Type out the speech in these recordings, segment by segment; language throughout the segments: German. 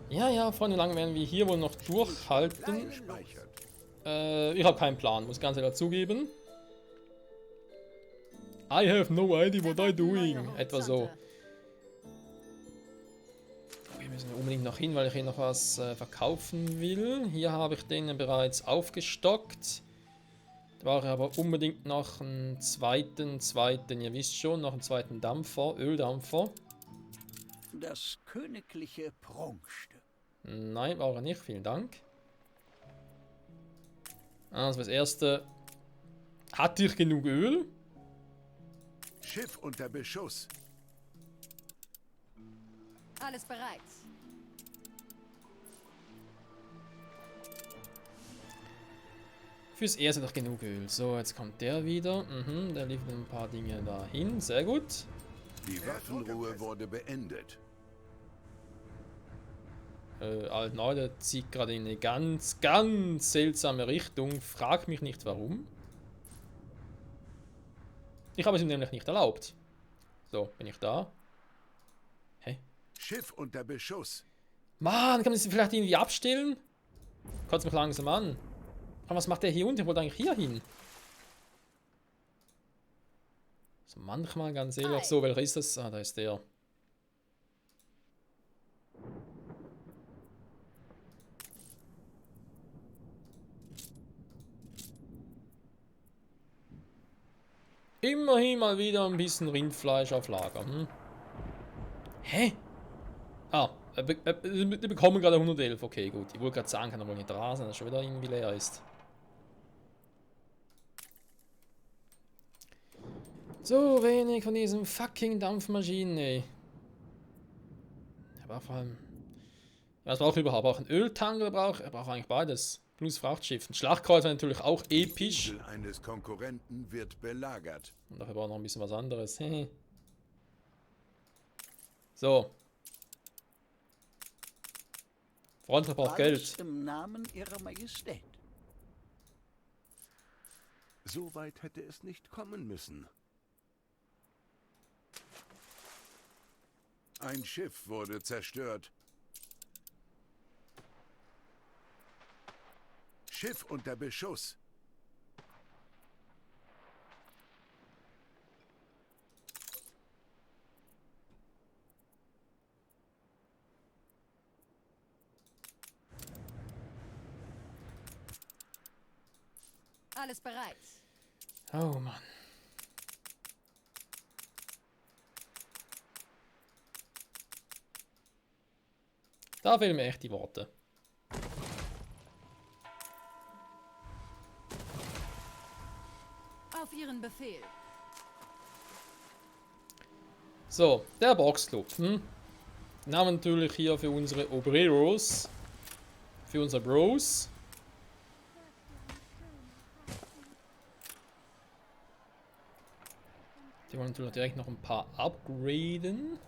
Ja, ja, Freunde, wie lange werden wir hier wohl noch durchhalten? Gespeichert. Ich habe keinen Plan, muss ich ganz ehrlich zugeben. I have no idea what I'm doing. Etwa so. Wir müssen unbedingt noch hin, weil ich hier noch was verkaufen will. Hier habe ich den bereits aufgestockt. Da brauche ich aber unbedingt noch einen zweiten, ihr wisst schon, noch einen zweiten Dampfer, Öldampfer. Das königliche Prunkstück. Nein, brauche ich nicht, vielen Dank. Also das erste. Hatte ich genug Öl? Schiff unter Beschuss. Alles bereit. Fürs erste noch genug Öl. So, jetzt kommt der wieder. Der liefert ein paar Dinge dahin. Sehr gut. Die Waffenruhe wurde beendet. Altneu, der zieht gerade in eine ganz, ganz seltsame Richtung. Frag mich nicht warum. Ich habe es ihm nämlich nicht erlaubt. So, bin ich da? Hä? Schiff unter Beschuss. Mann, kann man das vielleicht irgendwie abstellen? Kotzt mich langsam an. Aber was macht der hier unten? Ich wollte eigentlich hier hin. So, manchmal ganz ehrlich. So, welcher ist das? Ah, da ist der. Immerhin mal wieder ein bisschen Rindfleisch auf Lager. Hä? Ah, die bekommen gerade 111. Okay, gut. Ich wollte gerade sagen, kann er wohl nicht da sein, dass schon wieder irgendwie leer ist. So wenig von diesem fucking Dampfmaschinen, ey. Aber vor allem. Ja, was brauche ich überhaupt? Auch einen Öltanker brauche ich? brauche eigentlich beides. Plus Frachtschiff. Ein Schlachtkreuz natürlich auch episch. Insel eines Konkurrenten wird belagert. Und dafür brauche ich noch ein bisschen was anderes. So. Freundlich braucht Alles Geld. im Namen Ihrer Majestät. So weit hätte es nicht kommen müssen. Ein Schiff wurde zerstört. Schiff unter Beschuss. Alles bereit. Oh Mann. Da fehlen mir echt die Worte. Auf Ihren Befehl. So, der Boxclub. Namen natürlich hier für unsere Obreros. Für unsere Bros. Die wollen natürlich direkt noch ein paar upgraden.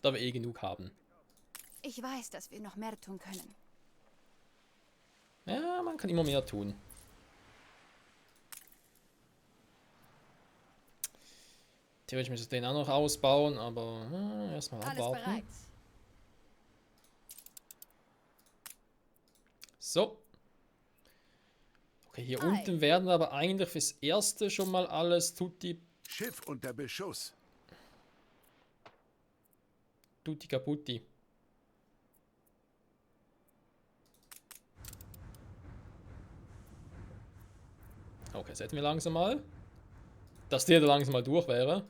Da wir eh genug haben. Ich weiß, dass wir noch mehr tun können. Ja, man kann immer mehr tun. Theoretisch müsste ich den auch noch ausbauen, aber erstmal Alles abwarten. bereit. So. Okay, hier unten werden aber eigentlich fürs Erste schon mal alles tutti Schiff unter Beschuss. kaputti. Okay, jetzt hätten wir langsam mal. Dass der da langsam mal durch wäre.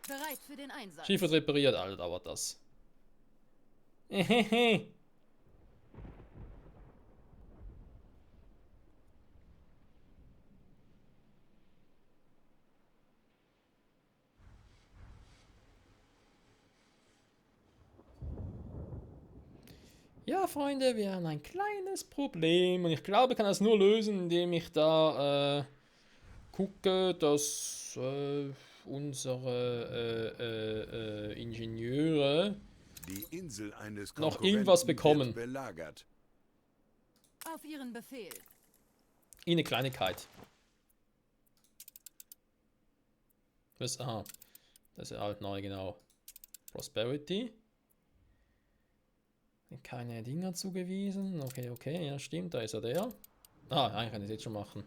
Bereit für den Einsatz. Schiff wird repariert, Alter, dauert das. Hehehe. Ja, Freunde, wir haben ein kleines Problem. Und ich glaube, ich kann das nur lösen, indem ich da gucke, dass unsere Ingenieure Die Insel eines noch irgendwas Konkurrenten bekommen. wird belagert. Auf Ihren Befehl. Eine Kleinigkeit. Was? Aha. Das ist alt neu, genau. Prosperity. Keine Dinger zugewiesen. Okay, okay, ja stimmt, da ist er der. Ah, eigentlich kann ich das jetzt schon machen.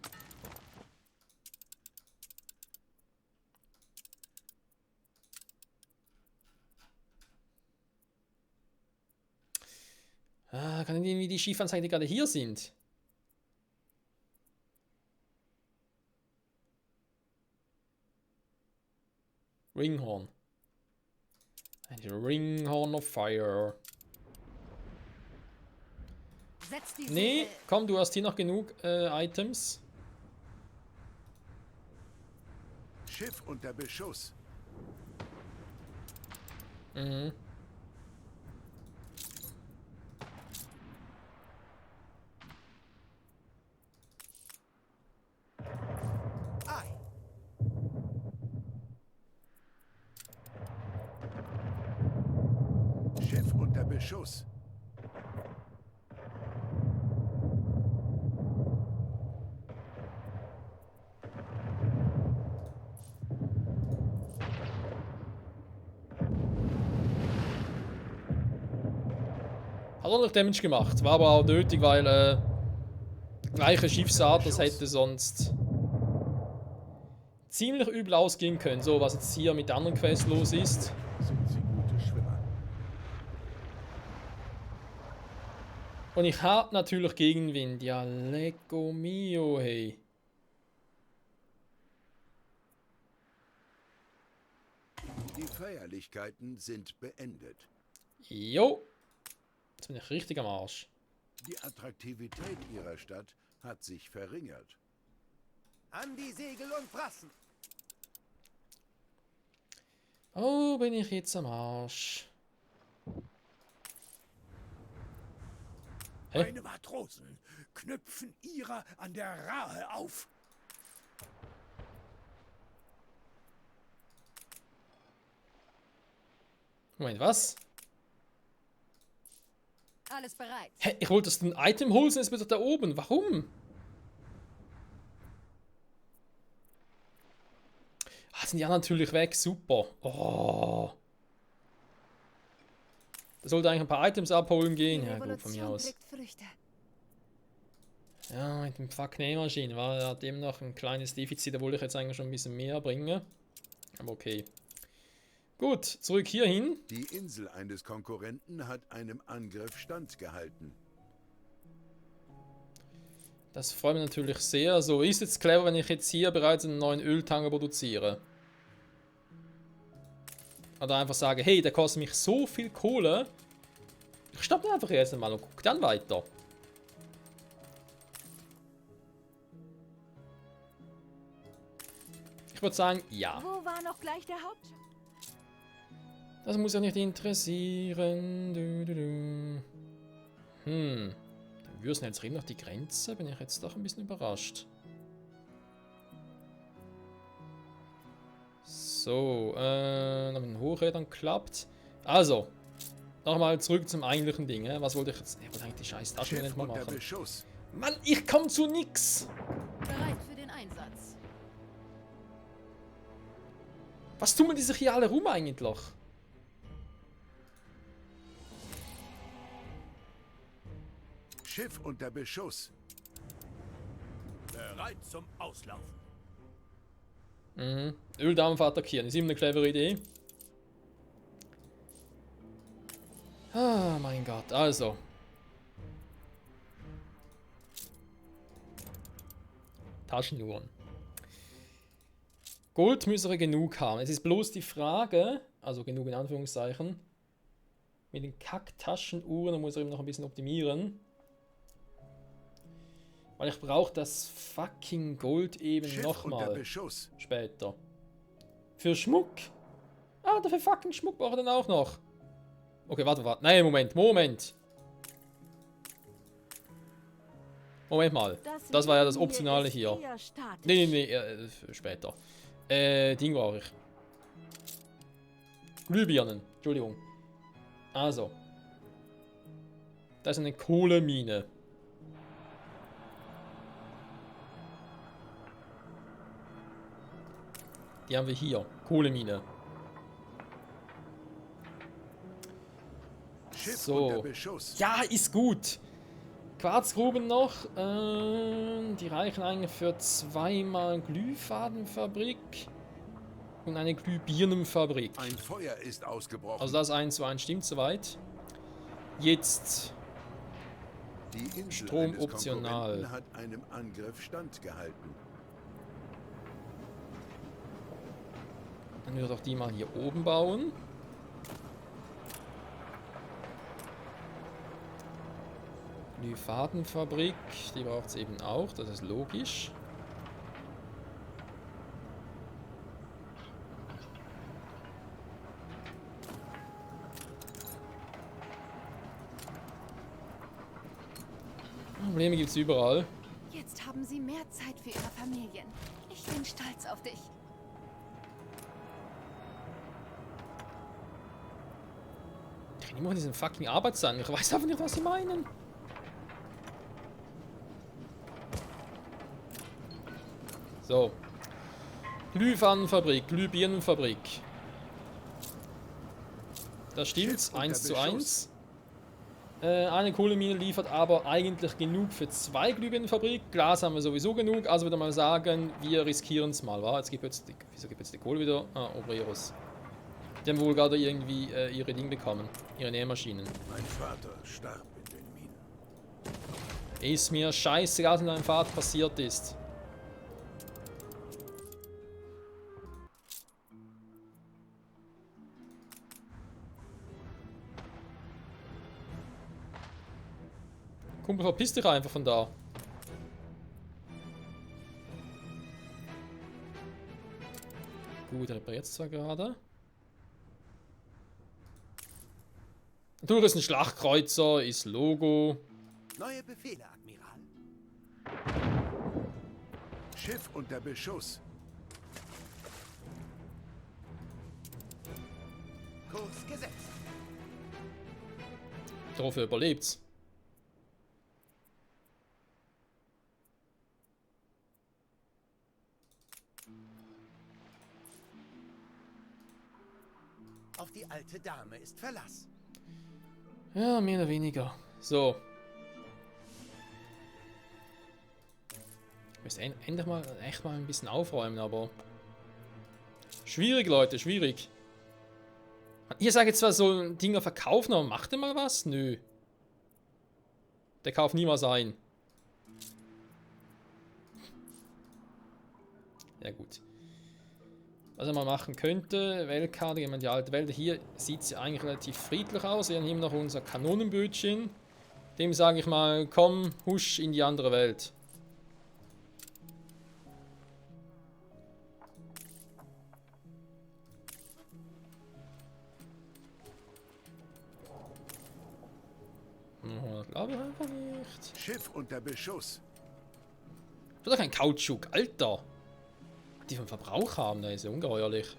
Ah, kann ich irgendwie die Schiefanzeigen, die gerade hier sind? Ringhorn. Ein Ringhorn of Fire. Setz die Nee, Segel. komm, du hast hier noch genug Items. Schiff unter Beschuss. Mhm. Schiff unter Beschuss. Hat ordentlich Damage gemacht. War aber auch nötig, weil gleiche Schiffsart, das hätte sonst ziemlich übel ausgehen können. So, was jetzt hier mit der anderen Quest los ist. Sind sie gute Schwimmer? Und ich habe natürlich Gegenwind. Ja, lecco mio, hey. Die Feierlichkeiten sind beendet. Jo. Jetzt bin ich richtig am Arsch. Die Attraktivität ihrer Stadt hat sich verringert. An die Segel und Brassen! Oh, bin ich jetzt am Arsch. Hä? Meine Matrosen knüpfen ihrer an der Rahe auf. Moment, was? Alles bereit. Hä, ich wollte das ein Item holen, jetzt bin ich da oben. Warum? Ah, sind die anderen natürlich weg. Super. Oh. Da sollte eigentlich ein paar Items abholen gehen. Die Ja, gut, von mir Revolution aus. trägt Früchte. Ja, mit dem Fuck Nähmaschine war hat dem noch ein kleines Defizit. Da wollte ich jetzt eigentlich schon ein bisschen mehr bringen. Aber okay. Gut, zurück hierhin. Die Insel eines Konkurrenten hat einem Angriff standgehalten. Das freut mich natürlich sehr. So, ist jetzt clever, wenn ich jetzt hier bereits einen neuen Öltanker produziere. Oder einfach sage, hey, der kostet mich so viel Kohle. Ich stoppe einfach jetzt mal und gucke dann weiter. Ich würde sagen, ja. Wo war noch gleich der Hauptschau? Das muss ja nicht interessieren. Dann würden jetzt reden noch die Grenze. Bin ich jetzt doch ein bisschen überrascht. So, noch mit den Hochrädern klappt. Also, nochmal zurück zum eigentlichen Ding. Was wollte ich jetzt? Ich wollte eigentlich die scheiß Taschen Schiff nicht mal unter machen. Beschuss. Mann, ich komme zu nix. Bereit für den Einsatz. Was tun die sich hier alle rum eigentlich? Schiff unter Beschuss. Bereit zum Auslaufen. Mhm. Öldampf attackieren. Ist immer eine clevere Idee. Ah, mein Gott. Also. Taschenuhren. Gold müssen wir genug haben. Es ist bloß die Frage, also genug in Anführungszeichen, mit den Kack-Taschenuhren, da muss ich eben noch ein bisschen optimieren. Weil ich brauche das fucking Gold eben Schiff unter nochmal Beschuss. später. Für Schmuck? Ah, dafür fucking Schmuck brauche ich dann auch noch. Okay, warte. Nein, Moment. Moment mal. Das war ja das Optionale hier. Nee, später. Ding brauche ich. Glühbirnen. Entschuldigung. Also. Das ist eine Kohlemine. Die haben wir hier. Kohlemine. Schiff So. unter Beschuss. Ja, ist gut. Quarzgruben noch. Die reichen eigentlich für 2-mal Glühfadenfabrik und eine Glühbirnenfabrik. Ein Feuer ist ausgebrochen. Also das 1:1 stimmt soweit. Jetzt Die Insel Strom eines optional. Konkurrenten hat einem Angriff standgehalten. dann würde auch die mal hier oben bauen. Glühfadenfabrik, die braucht es eben auch, das ist logisch. Probleme gibt es überall. Jetzt haben sie mehr Zeit für ihre Familien. Ich bin stolz auf dich. Ich rede immer von diesen fucking Arbeitszeiten. Ich weiß einfach nicht, was sie meinen. So. Glühfadenfabrik, Glühbirnenfabrik. Da stimmt's, Schiff unter 1:1. Eine Kohlemine liefert aber eigentlich genug für 2 Glühbirnenfabrik. Glas haben wir sowieso genug, also würde mal sagen, wir riskieren es mal, wa? Jetzt gibt jetzt wieso gibt jetzt die Kohle wieder? Ah, Obreros. Die haben wohl gerade irgendwie ihre Dinge bekommen, ihre Nähmaschinen. Mein Vater starb in den Minen. Ist mir scheißegal, was mit meinem Vater passiert ist. Kumpel, verpiss dich einfach von da. Gut, er repariert zwar gerade. Natürlich ist ein Schlachtkreuzer, ist Logo. Neue Befehle, Admiral. Schiff unter Beschuss. Kurs gesetzt. Dafür überlebt's. Auf die alte Dame ist Verlass. Ja, mehr oder weniger. So. Ich müsste endlich mal echt mal ein bisschen aufräumen, aber. Schwierig, Leute, schwierig. Ihr sagt jetzt zwar so Dinger verkaufen, aber macht ihr mal was? Nö. Der kauft niemals ein. Ja, gut. Was er mal machen könnte, Weltkarte, jemand die alte Welt. Hier sieht sie eigentlich relativ friedlich aus. Wir haben hier noch unser Kanonenbötchen. Dem sage ich mal, komm, husch in die andere Welt. Oh, glaube ich einfach nicht. Schiff unter Beschuss. Das ist doch kein Kautschuk, Alter. Die vom Verbrauch haben, da ist ja ungeheuerlich.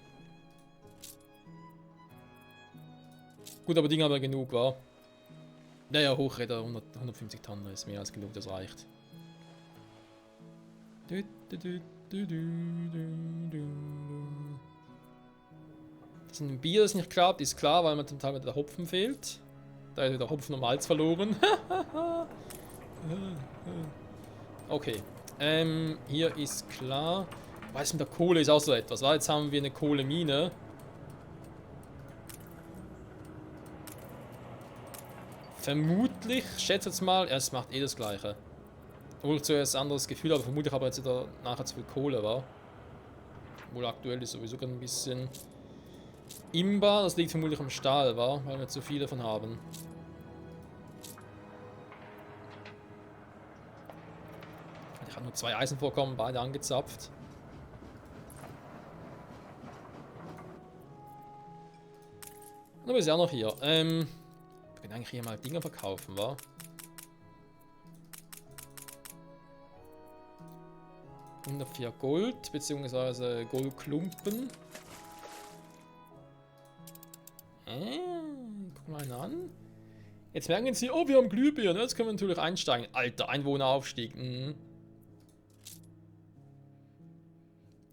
Gut, aber Dinge haben wir genug, wa? Naja, Hochräder 150 Tonnen ist mehr als genug, das reicht. Das ein Bier, das nicht klappt, ist klar, weil mir zum Teil der Hopfen fehlt. Da ist wieder Hopfen und Malz verloren. Okay. Hier ist klar. Was mit der Kohle ist auch so etwas. Jetzt haben wir eine Kohlemine. Vermutlich, schätze jetzt mal, es macht eh das gleiche. Obwohl ich zuerst ein anderes Gefühl habe, vermutlich aber jetzt wieder nachher zu viel Kohle war. Wohl aktuell ist sowieso gerade ein bisschen imbar. Das liegt vermutlich am Stahl, war, weil wir zu viel davon haben. Ich habe nur 2 Eisenvorkommen, beide angezapft. Und ist ja auch noch hier. Wir können eigentlich hier mal Dinger verkaufen, wa? $104 Gold, beziehungsweise Goldklumpen. Guck mal einen an. Jetzt merken sie, oh, wir haben Glühbirnen. Jetzt können wir natürlich einsteigen. Alter, Einwohneraufstieg.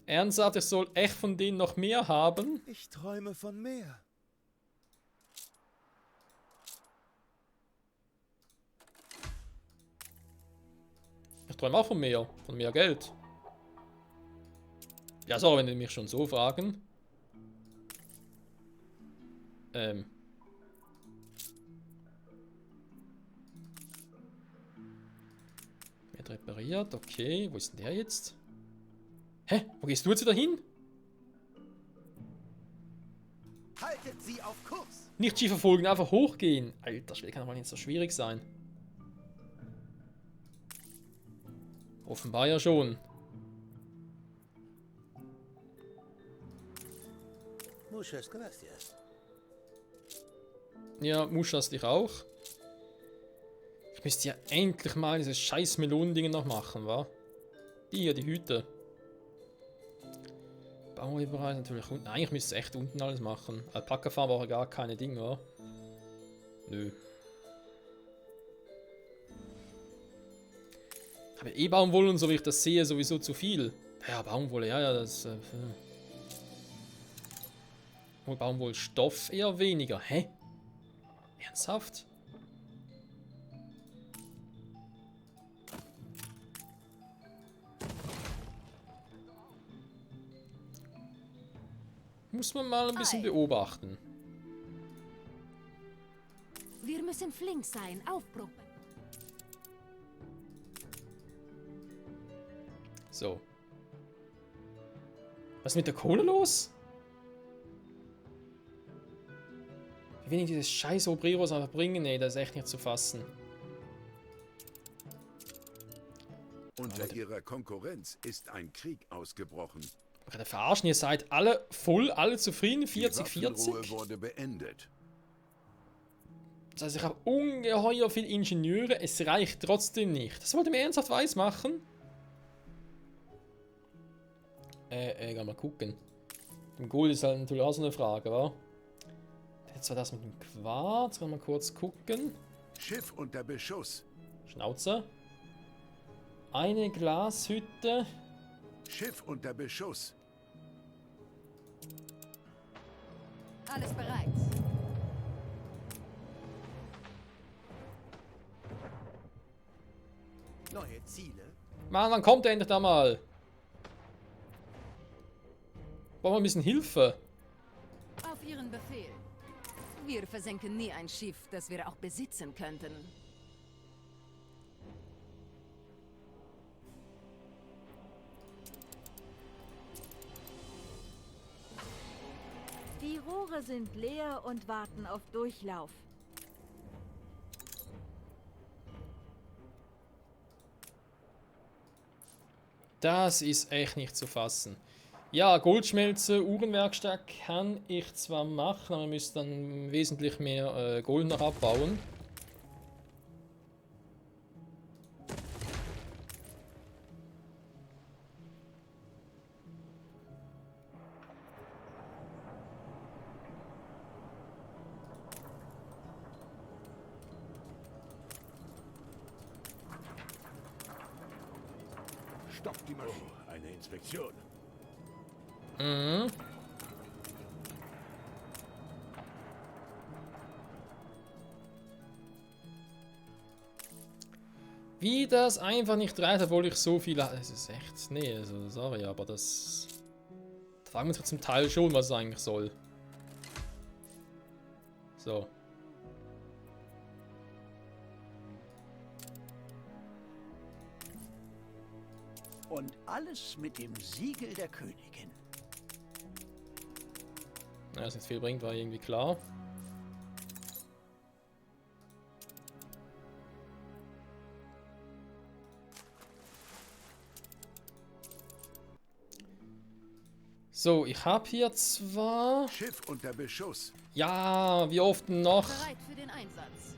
Ernsthaft, ich soll echt von denen noch mehr haben? Ich träume von mehr. Ich träume auch von mehr Geld. Ja, so, wenn die mich schon so fragen. Wird repariert, okay. Wo ist denn der jetzt? Hä? Wo gehst du jetzt wieder hin? Haltet sie auf Kurs! Nicht schief verfolgen, einfach hochgehen. Alter Schwede, kann doch nicht so schwierig sein. Offenbar ja schon. Muchas gracias. Ja, Muschas dich auch. Ich müsste ja endlich mal diese scheiß Melonendinge noch machen, wa? Die hier, die Hüte. Bauüberall natürlich unten. Eigentlich müsste es echt unten alles machen. Alpaka-Farm war gar keine Dinge, wa? Nö. Aber Baumwolle und so, wie ich das sehe, sowieso zu viel. Ja, Baumwolle, ja, das... Baumwollstoff eher weniger. Hä? Ernsthaft? Muss man mal ein bisschen beobachten. Wir müssen flink sein, aufbruchen. So. Was ist mit der Kohle los? Wie wenig dieses scheiß Obreros einfach bringen, nee, das ist echt nicht zu fassen. Unter ihrer Konkurrenz ist ein Krieg ausgebrochen. Gerade verarschen, ihr seid alle voll, alle zufrieden, 40, Die Waffenruhe 40. wurde beendet. Das heißt, ich habe ungeheuer viele Ingenieure, es reicht trotzdem nicht. Das wollt ihr mir ernsthaft weiß machen? Geh mal gucken. Im Gold ist halt natürlich auch so eine Frage, wa? Jetzt war das mit dem Quarz, mal kurz gucken. Schiff unter Beschuss. Schnauze. Eine Glashütte. Schiff unter Beschuss. Alles bereit. Neue Ziele? Mann, wann kommt der endlich da mal? Brauchen wir ein bisschen Hilfe. Auf Ihren Befehl. Wir versenken nie ein Schiff, das wir auch besitzen könnten. Die Rohre sind leer und warten auf Durchlauf. Das ist echt nicht zu fassen. Ja, Goldschmelze, Uhrenwerkstatt kann ich zwar machen, aber wir müssen dann wesentlich mehr Gold noch abbauen. Stoppt die Maschine. Oh, eine Inspektion. Mhm. Wie das einfach nicht reicht, obwohl ich so viel... Das ist echt... Nee, also sorry, aber das... Da fragen wir uns zum Teil schon, was es eigentlich soll. So. Und alles mit dem Siegel der Königin. Ja, dass nicht viel bringt, war irgendwie klar. So, ich habe hier zwar... Schiff unter Beschuss. Ja, wie oft noch? Bereit für den Einsatz.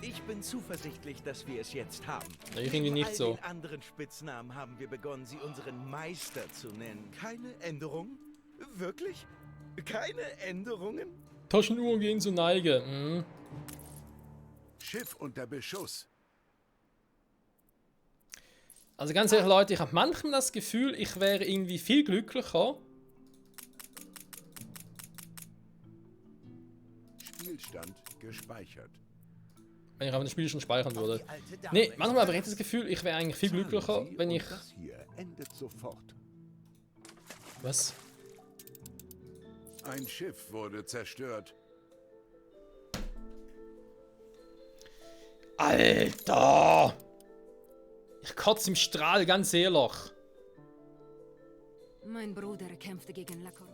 Ich bin zuversichtlich, dass wir es jetzt haben. Ja, ich irgendwie Neben nicht all so. den anderen Spitznamen haben wir begonnen, sie unseren Meister zu nennen. Keine Änderung? Wirklich? Keine Änderungen? Taschenuhren gehen zur Neige. Mhm. Schiff unter Beschuss. Also ganz ehrlich, Leute, ich habe manchmal das Gefühl, ich wäre irgendwie viel glücklicher. Spielstand gespeichert. Wenn ich auf das Spiel schon speichern würde. Nee, manchmal habe ich das Gefühl, ich wäre eigentlich viel glücklicher, wenn ich... Das hier endet sofort. Was? Ein Schiff wurde zerstört. Alter! Ich kotze im Strahl, ganz ehrlich. Mein Bruder kämpfte gegen Lacor.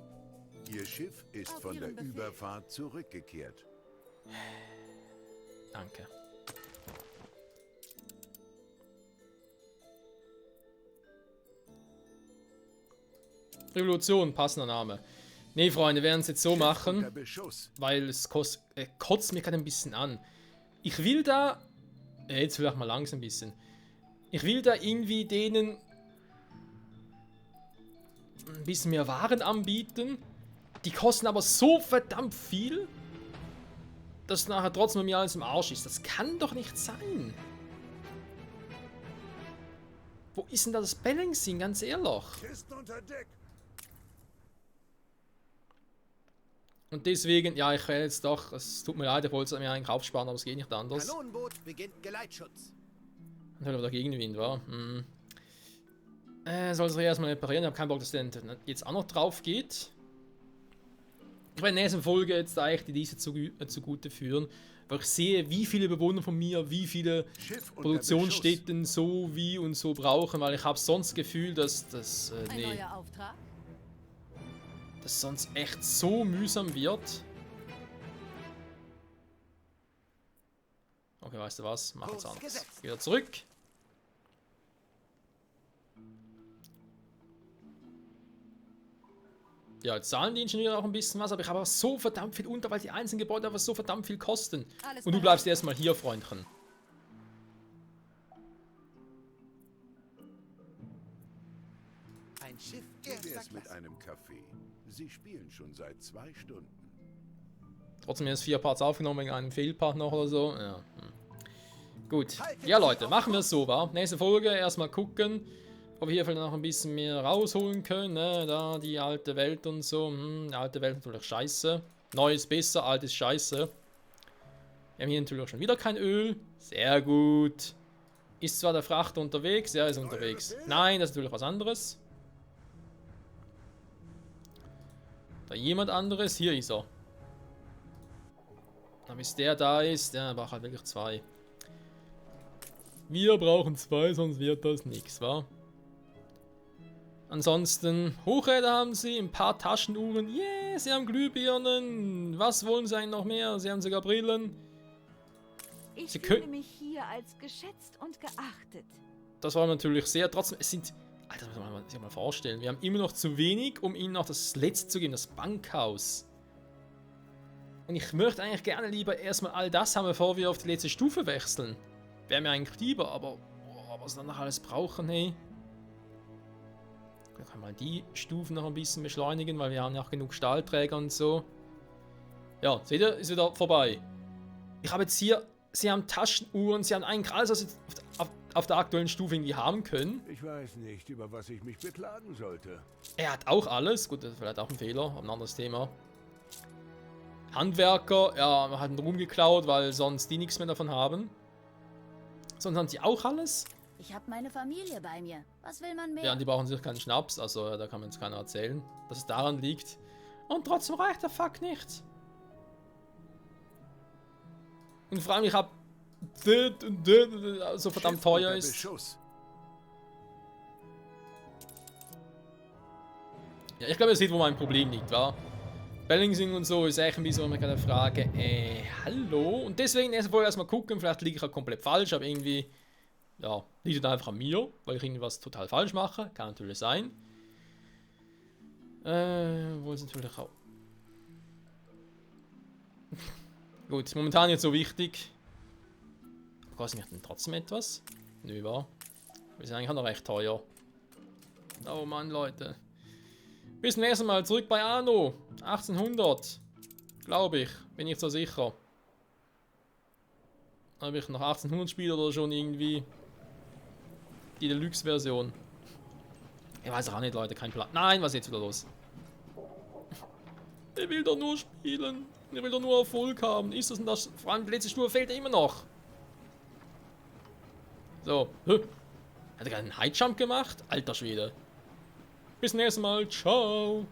Ihr Schiff ist Auf von der Ihren Befehl. Überfahrt zurückgekehrt. Danke. Revolution, passender Name. Nee, Freunde, wir werden es jetzt so Unter machen, Beschuss. weil es kotzt mich gerade ein bisschen an. Ich will da... jetzt vielleicht mal langsam ein bisschen. Ich will da irgendwie denen ein bisschen mehr Waren anbieten. Die kosten aber so verdammt viel, dass nachher trotzdem mir alles im Arsch ist. Das kann doch nicht sein. Wo ist denn da das Balancing, ganz ehrlich? Kisten unter Deck. Und deswegen, ja, ich will jetzt doch, es tut mir leid, ich wollte es mir eigentlich aufsparen, aber es geht nicht anders. Kanonenboot beginnt Geleitschutz. Und halt wieder Gegenwind, war. Soll es erstmal reparieren, ich habe keinen Bock, dass der jetzt auch noch drauf geht. Ich werde in der nächsten Folge jetzt eigentlich diese zugute führen, weil ich sehe, wie viele Bewohner von mir, wie viele Schiff unter Produktionsstätten so wie und so brauchen, weil ich habe sonst das Gefühl, dass das, Ein neuer Auftrag? das sonst echt so mühsam wird. Okay, weißt du was? Mach jetzt Kurs anders. gesetzt. Wieder zurück. Ja, jetzt zahlen die Ingenieure auch ein bisschen was, aber ich habe auch so verdammt viel unter, weil die einzelnen Gebäude aber so verdammt viel kosten. Alles Und du bereit. bleibst erstmal hier, Freundchen. Ein Schiff Wie erster wär's mit Klasse. einem Kaffee? Sie spielen schon seit 2 Stunden. Trotzdem erst 4 Parts aufgenommen wegen einem Fehlpart noch oder so. Ja. Gut. Ja, Leute, machen wir es so, wa? Nächste Folge erstmal gucken, ob wir hier vielleicht noch ein bisschen mehr rausholen können. Ne? Da die alte Welt und so. Die alte Welt ist natürlich scheiße. Neu ist besser, alt ist scheiße. Wir haben hier natürlich auch schon wieder kein Öl. Sehr gut. Ist zwar der Frachter unterwegs? Ja, ist unterwegs. Nein, das ist natürlich was anderes. Da jemand anderes? Hier ist er. Aber bis der da ist, der braucht halt wirklich 2. Wir brauchen 2, sonst wird das nichts, wa? Ansonsten, Hochräder haben sie, ein paar Taschenuhren. Yeah, sie haben Glühbirnen. Was wollen sie eigentlich noch mehr? Sie haben sogar Brillen. Ich Sie fühle können- mich hier als geschätzt und geachtet. Das war natürlich sehr. Trotzdem, es sind. Alter, das muss man sich mal vorstellen. Wir haben immer noch zu wenig, um ihnen noch das letzte zu geben, das Bankhaus. Und ich möchte eigentlich gerne lieber erstmal all das haben, bevor wir auf die letzte Stufe wechseln. Wäre mir eigentlich lieber, aber was wir dann noch alles brauchen, hey. Dann kann man die Stufen noch ein bisschen beschleunigen, weil wir haben ja auch genug Stahlträger und so. Ja, seht ihr, ist wieder vorbei. Ich habe jetzt hier, sie haben Taschenuhren, sie haben eigentlich alles, was sie auf der aktuellen Stufe irgendwie haben können. Ich weiß nicht, über was ich mich beklagen sollte. Er hat auch alles, gut, das ist vielleicht auch ein Fehler, aber ein anderes Thema. Handwerker, ja, man hat einen Ruhm geklaut, weil sonst die nichts mehr davon haben. Sonst haben sie auch alles. Ich habe meine Familie bei mir. Was will man mehr? Ja, und die brauchen sich keinen Schnaps, also da kann man jetzt keiner erzählen, dass es daran liegt. Und trotzdem reicht der Fuck nicht. Und vor allem, ich hab so verdammt Schiff teuer unter ist. Beschuss. Ja, ich glaube, ihr seht, wo mein Problem liegt, wa? Balancing und so ist echt ein bisschen eine Frage. Hallo? Und deswegen erst vorher erstmal gucken, vielleicht liege ich ja komplett falsch, aber irgendwie, ja, liegt es einfach an mir, weil ich irgendwas total falsch mache. Kann natürlich sein. Wo ist natürlich auch. Gut, ist momentan jetzt so wichtig. Kostet mich denn trotzdem etwas? Nö, war. Wir sind eigentlich auch noch recht teuer. Oh Mann, Leute. Bis zum nächsten Mal zurück bei Anno. 1800. Glaube ich. Bin ich so sicher. Habe ich noch 1800 Spiele oder schon irgendwie die Deluxe-Version? Ich weiß auch nicht, Leute. Kein Plan. Nein, was ist jetzt wieder los? Ich will doch nur spielen. Ich will doch nur Erfolg haben. Ist das denn das? Vor allem die letzte Stufe fehlt ja immer noch. So. Hat er gerade einen Highjump gemacht? Alter Schwede. Bis nächstes Mal. Ciao.